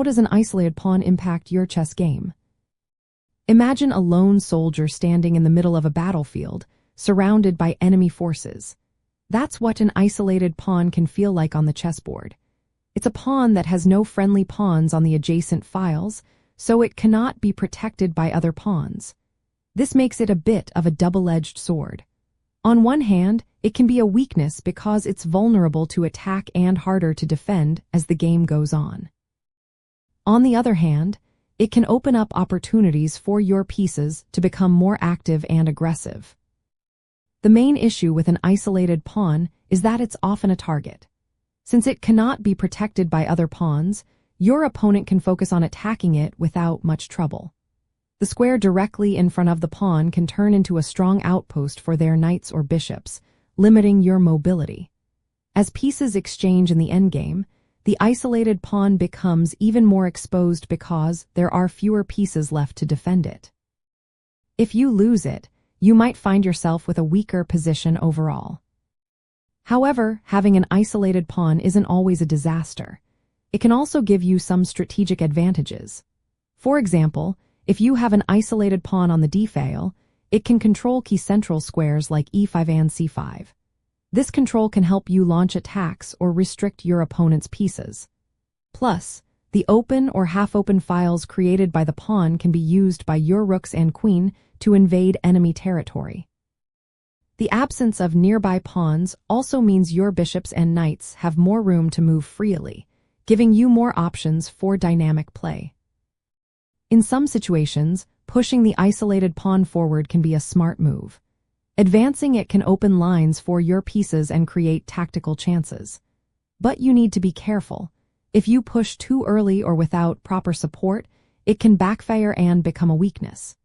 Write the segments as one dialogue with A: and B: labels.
A: How does an isolated pawn impact your chess game? Imagine a lone soldier standing in the middle of a battlefield, surrounded by enemy forces. That's what an isolated pawn can feel like on the chessboard. It's a pawn that has no friendly pawns on the adjacent files, so it cannot be protected by other pawns. This makes it a bit of a double-edged sword. On one hand, it can be a weakness because it's vulnerable to attack and harder to defend as the game goes on. On the other hand, it can open up opportunities for your pieces to become more active and aggressive. The main issue with an isolated pawn is that it's often a target. Since it cannot be protected by other pawns, your opponent can focus on attacking it without much trouble. The square directly in front of the pawn can turn into a strong outpost for their knights or bishops, limiting your mobility. As pieces exchange in the endgame, the isolated pawn becomes even more exposed because there are fewer pieces left to defend it. If you lose it, you might find yourself with a weaker position overall. However, having an isolated pawn isn't always a disaster. It can also give you some strategic advantages. For example, if you have an isolated pawn on the d-file, it can control key central squares like e5 and c5. This control can help you launch attacks or restrict your opponent's pieces. Plus, the open or half-open files created by the pawn can be used by your rooks and queen to invade enemy territory. The absence of nearby pawns also means your bishops and knights have more room to move freely, giving you more options for dynamic play. In some situations, pushing the isolated pawn forward can be a smart move. Advancing it can open lines for your pieces and create tactical chances. But you need to be careful. If you push too early or without proper support, it can backfire and become a weakness.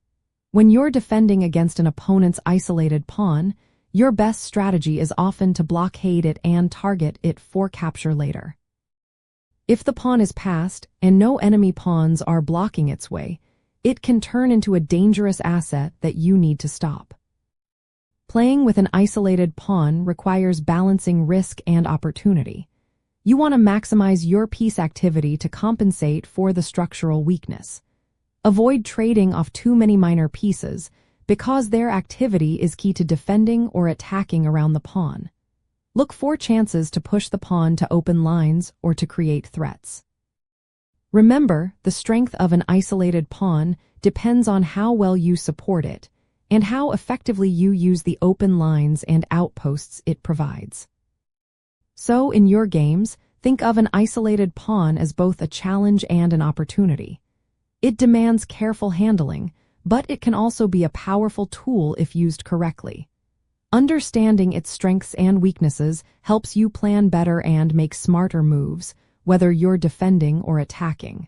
A: When you're defending against an opponent's isolated pawn, your best strategy is often to blockade it and target it for capture later. If the pawn is passed and no enemy pawns are blocking its way, it can turn into a dangerous asset that you need to stop. Playing with an isolated pawn requires balancing risk and opportunity. You want to maximize your piece activity to compensate for the structural weakness. Avoid trading off too many minor pieces because their activity is key to defending or attacking around the pawn. Look for chances to push the pawn to open lines or to create threats. Remember, the strength of an isolated pawn depends on how well you support it and how effectively you use the open lines and outposts it provides. So, in your games, think of an isolated pawn as both a challenge and an opportunity. It demands careful handling, but it can also be a powerful tool if used correctly. Understanding its strengths and weaknesses helps you plan better and make smarter moves, whether you're defending or attacking.